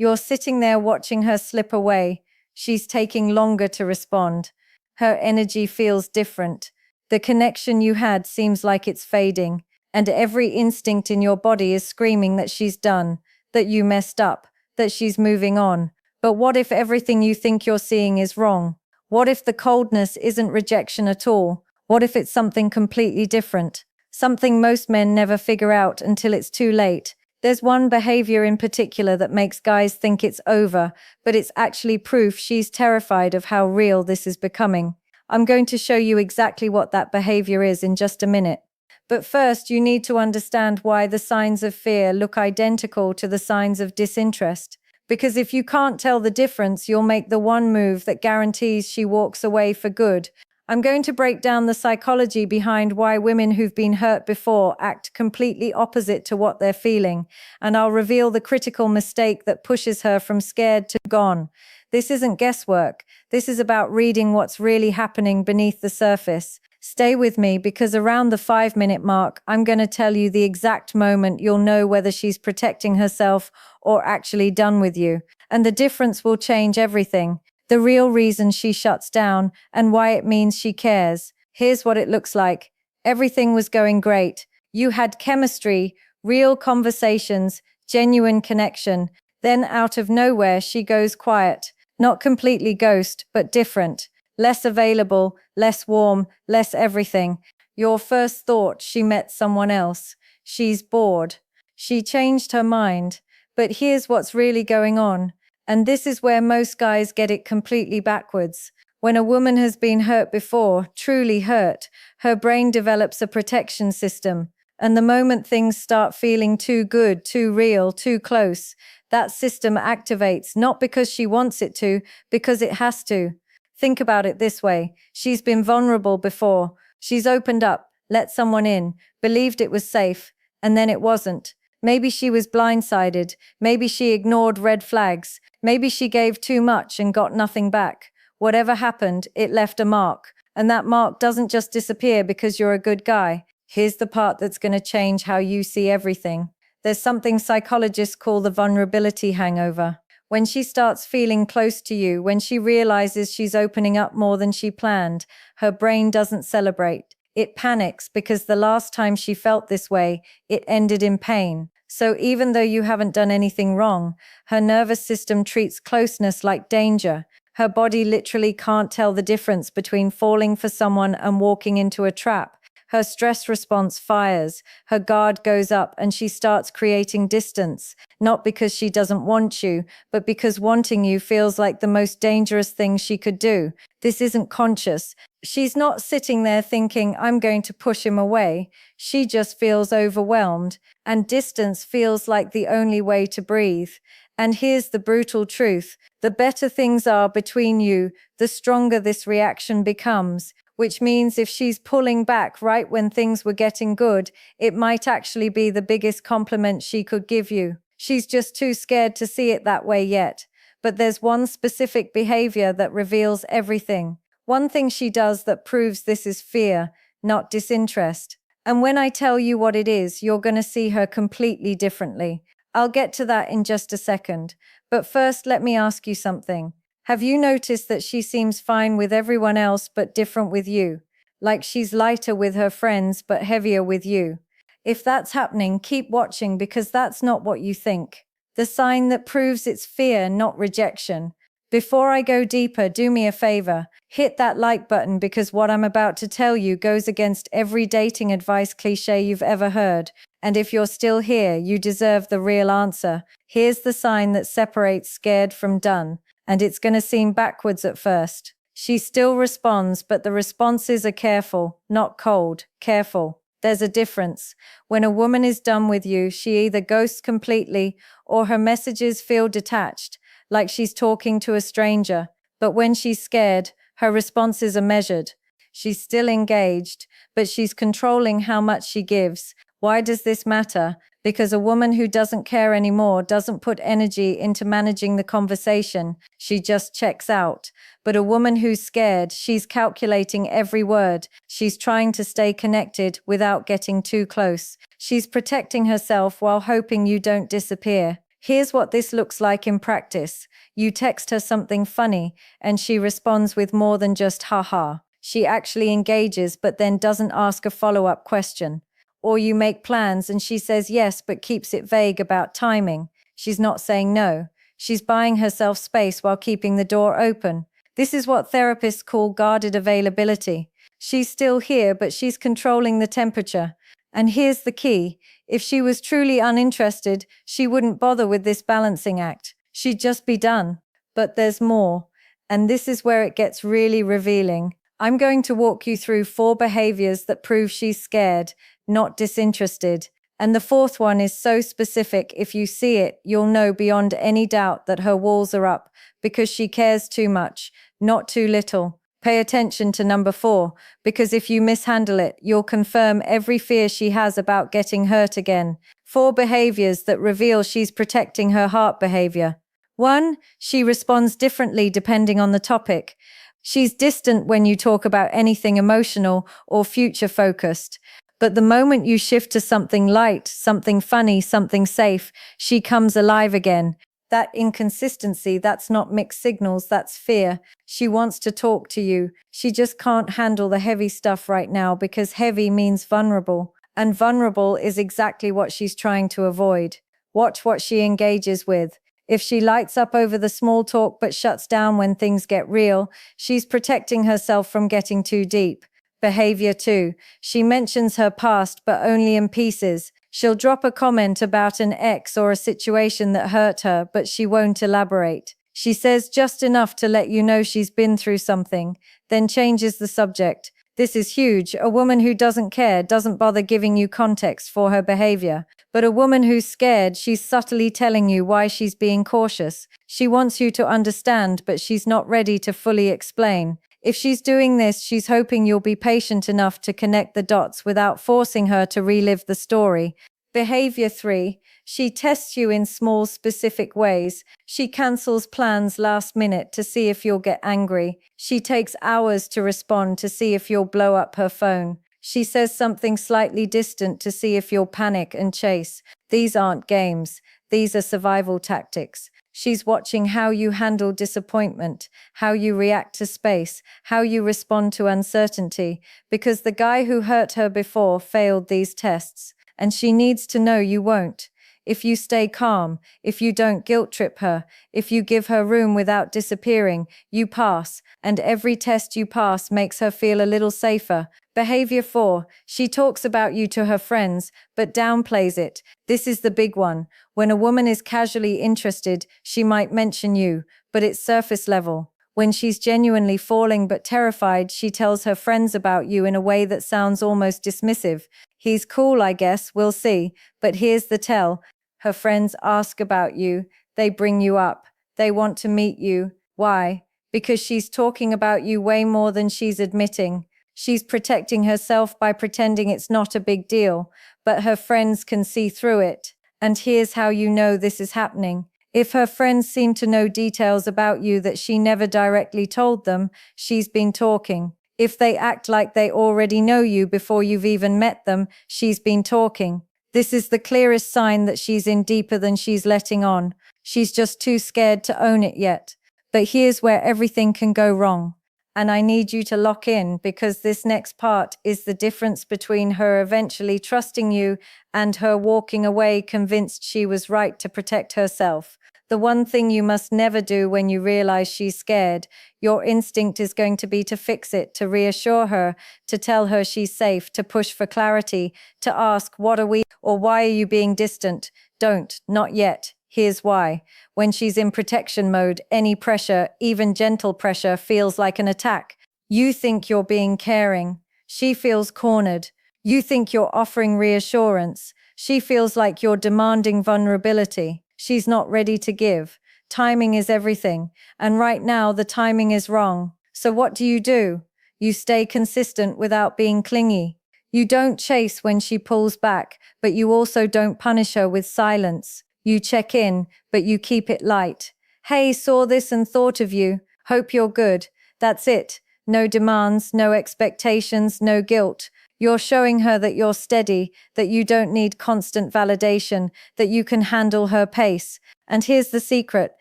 You're sitting there watching her slip away. She's taking longer to respond. Her energy feels different. The connection you had seems like it's fading, and every instinct in your body is screaming that she's done, that you messed up, that she's moving on. But what if everything you think you're seeing is wrong? What if the coldness isn't rejection at all? What if it's something completely different? Something most men never figure out until it's too late. There's one behavior in particular that makes guys think it's over, but it's actually proof she's terrified of how real this is becoming. I'm going to show you exactly what that behavior is in just a minute. But first, you need to understand why the signs of fear look identical to the signs of disinterest. Because if you can't tell the difference, you'll make the one move that guarantees she walks away for good. I'm going to break down the psychology behind why women who've been hurt before act completely opposite to what they're feeling, and I'll reveal the critical mistake that pushes her from scared to gone. This isn't guesswork. This is about reading what's really happening beneath the surface. Stay with me because around the 5-minute mark, I'm going to tell you the exact moment you'll know whether she's protecting herself or actually done with you. And the difference will change everything. The real reason she shuts down and why it means she cares. Here's what it looks like. Everything was going great. You had chemistry, real conversations, genuine connection. Then out of nowhere, she goes quiet. Not completely ghost, but different. Less available, less warm, less everything. Your first thought, she met someone else. She's bored. She changed her mind. But here's what's really going on. And this is where most guys get it completely backwards. When a woman has been hurt before, truly hurt, her brain develops a protection system. And the moment things start feeling too good, too real, too close, that system activates, not because she wants it to, because it has to. Think about it this way. She's been vulnerable before. She's opened up, let someone in, believed it was safe, and then it wasn't. Maybe she was blindsided. Maybe she ignored red flags. Maybe she gave too much and got nothing back. Whatever happened, it left a mark. And that mark doesn't just disappear because you're a good guy. Here's the part that's going to change how you see everything. There's something psychologists call the vulnerability hangover. When she starts feeling close to you, when she realizes she's opening up more than she planned, her brain doesn't celebrate. It panics because the last time she felt this way, it ended in pain. So even though you haven't done anything wrong, her nervous system treats closeness like danger. Her body literally can't tell the difference between falling for someone and walking into a trap. Her stress response fires, her guard goes up, and she starts creating distance, not because she doesn't want you, but because wanting you feels like the most dangerous thing she could do. This isn't conscious. She's not sitting there thinking, I'm going to push him away. She just feels overwhelmed, and distance feels like the only way to breathe. And here's the brutal truth. The better things are between you, the stronger this reaction becomes. Which means if she's pulling back right when things were getting good, it might actually be the biggest compliment she could give you. She's just too scared to see it that way yet. But there's one specific behavior that reveals everything. One thing she does that proves this is fear, not disinterest. And when I tell you what it is, you're going to see her completely differently. I'll get to that in just a second. But first, let me ask you something. Have you noticed that she seems fine with everyone else but different with you? Like she's lighter with her friends but heavier with you. If that's happening, keep watching because that's not what you think. The sign that proves it's fear, not rejection. Before I go deeper, do me a favor. Hit that like button because what I'm about to tell you goes against every dating advice cliche you've ever heard. And if you're still here, you deserve the real answer. Here's the sign that separates scared from done. And it's going to seem backwards at first. She still responds, but the responses are careful, not cold, careful. There's a difference. When a woman is done with you, she either ghosts completely or her messages feel detached, like she's talking to a stranger. But when she's scared, her responses are measured. She's still engaged, but she's controlling how much she gives. Why does this matter? Because a woman who doesn't care anymore doesn't put energy into managing the conversation. She just checks out. But a woman who's scared, she's calculating every word. She's trying to stay connected without getting too close. She's protecting herself while hoping you don't disappear. Here's what this looks like in practice. You text her something funny, and she responds with more than just haha. She actually engages but then doesn't ask a follow-up question. Or you make plans and she says yes but keeps it vague about timing. She's not saying no. She's buying herself space while keeping the door open. This is what therapists call guarded availability. She's still here, but she's controlling the temperature. And here's the key. If she was truly uninterested, she wouldn't bother with this balancing act. She'd just be done. But there's more. And this is where it gets really revealing. I'm going to walk you through 4 behaviors that prove she's scared, not disinterested. And the 4th one is so specific, if you see it, you'll know beyond any doubt that her walls are up because she cares too much, not too little. Pay attention to number 4, because if you mishandle it, you'll confirm every fear she has about getting hurt again. 4 behaviors that reveal she's protecting her heart behavior. 1. She responds differently depending on the topic. She's distant when you talk about anything emotional or future-focused. But the moment you shift to something light, something funny, something safe, she comes alive again. That inconsistency, that's not mixed signals, that's fear. She wants to talk to you. She just can't handle the heavy stuff right now because heavy means vulnerable. And vulnerable is exactly what she's trying to avoid. Watch what she engages with. If she lights up over the small talk but shuts down when things get real, she's protecting herself from getting too deep. Behavior 2. She mentions her past but only in pieces. She'll drop a comment about an ex or a situation that hurt her, but she won't elaborate. She says just enough to let you know she's been through something, then changes the subject. This is huge. A woman who doesn't care doesn't bother giving you context for her behavior. But a woman who's scared, she's subtly telling you why she's being cautious. She wants you to understand, but she's not ready to fully explain. If she's doing this, she's hoping you'll be patient enough to connect the dots without forcing her to relive the story. Behavior 3. She tests you in small, specific ways. She cancels plans last minute to see if you'll get angry. She takes hours to respond to see if you'll blow up her phone. She says something slightly distant to see if you'll panic and chase. These aren't games. These are survival tactics. She's watching how you handle disappointment, how you react to space, how you respond to uncertainty, because the guy who hurt her before failed these tests. And she needs to know you won't. If you stay calm, if you don't guilt-trip her, if you give her room without disappearing, you pass, and every test you pass makes her feel a little safer. Behavior 4. She talks about you to her friends, but downplays it. This is the big one. When a woman is casually interested, she might mention you, but it's surface level. When she's genuinely falling but terrified, she tells her friends about you in a way that sounds almost dismissive. He's cool, I guess, we'll see. But here's the tell. Her friends ask about you. They bring you up. They want to meet you. Why? Because she's talking about you way more than she's admitting. She's protecting herself by pretending it's not a big deal, but her friends can see through it. And here's how you know this is happening. If her friends seem to know details about you that she never directly told them, she's been talking. If they act like they already know you before you've even met them, she's been talking. This is the clearest sign that she's in deeper than she's letting on. She's just too scared to own it yet. But here's where everything can go wrong. And I need you to lock in, because this next part is the difference between her eventually trusting you and her walking away convinced she was right to protect herself. The one thing you must never do when you realize she's scared, your instinct is going to be to fix it, to reassure her, to tell her she's safe, to push for clarity, to ask, what are we, or why are you being distant? Don't, not yet. Here's why. When she's in protection mode, any pressure, even gentle pressure, feels like an attack. You think you're being caring. She feels cornered. You think you're offering reassurance. She feels like you're demanding vulnerability. She's not ready to give. Timing is everything. And right now, the timing is wrong. So what do? You stay consistent without being clingy. You don't chase when she pulls back, but you also don't punish her with silence. You check in, but you keep it light. Hey, saw this and thought of you. Hope you're good. That's it. No demands, no expectations, no guilt. You're showing her that you're steady, that you don't need constant validation, that you can handle her pace. And here's the secret: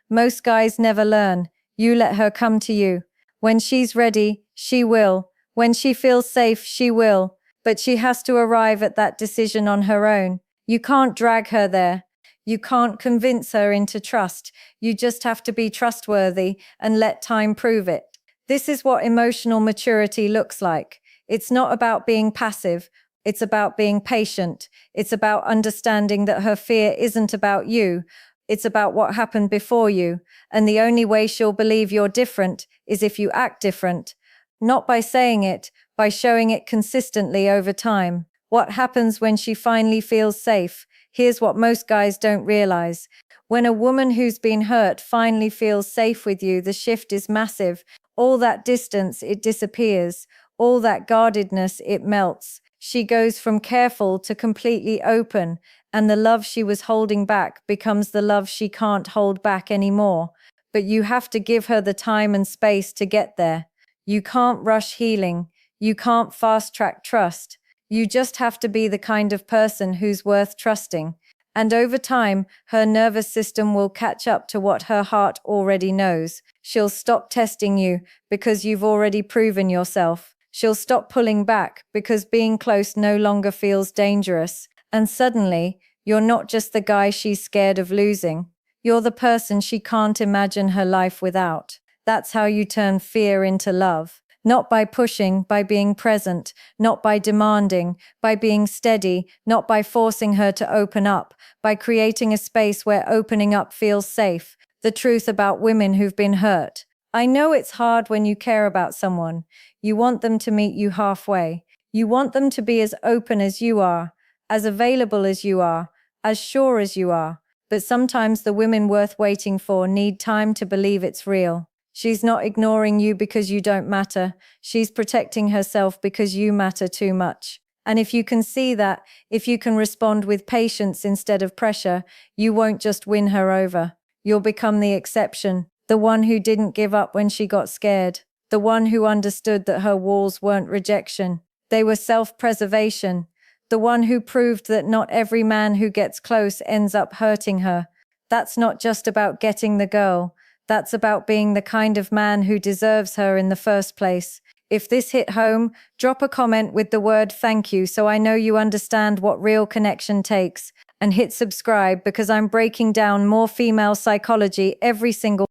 most guys never learn. You let her come to you. When she's ready, she will. When she feels safe, she will. But she has to arrive at that decision on her own. You can't drag her there. You can't convince her into trust. You just have to be trustworthy and let time prove it. This is what emotional maturity looks like. It's not about being passive. It's about being patient. It's about understanding that her fear isn't about you. It's about what happened before you. And the only way she'll believe you're different is if you act different. Not by saying it, by showing it consistently over time. What happens when she finally feels safe? Here's what most guys don't realize. When a woman who's been hurt finally feels safe with you, the shift is massive. All that distance, it disappears. All that guardedness, it melts. She goes from careful to completely open, and the love she was holding back becomes the love she can't hold back anymore. But you have to give her the time and space to get there. You can't rush healing. You can't fast-track trust. You just have to be the kind of person who's worth trusting. And over time, her nervous system will catch up to what her heart already knows. She'll stop testing you because you've already proven yourself. She'll stop pulling back because being close no longer feels dangerous. And suddenly, you're not just the guy she's scared of losing. You're the person she can't imagine her life without. That's how you turn fear into love. Not by pushing, by being present, not by demanding, by being steady, not by forcing her to open up, by creating a space where opening up feels safe. The truth about women who've been hurt. I know it's hard when you care about someone. You want them to meet you halfway. You want them to be as open as you are, as available as you are, as sure as you are. But sometimes the women worth waiting for need time to believe it's real. She's not ignoring you because you don't matter. She's protecting herself because you matter too much. And if you can see that, if you can respond with patience instead of pressure, you won't just win her over. You'll become the exception, the one who didn't give up when she got scared, the one who understood that her walls weren't rejection. They were self-preservation, the one who proved that not every man who gets close ends up hurting her. That's not just about getting the girl. That's about being the kind of man who deserves her in the first place. If this hit home, drop a comment with the word thank you so I know you understand what real connection takes. And hit subscribe because I'm breaking down more female psychology every single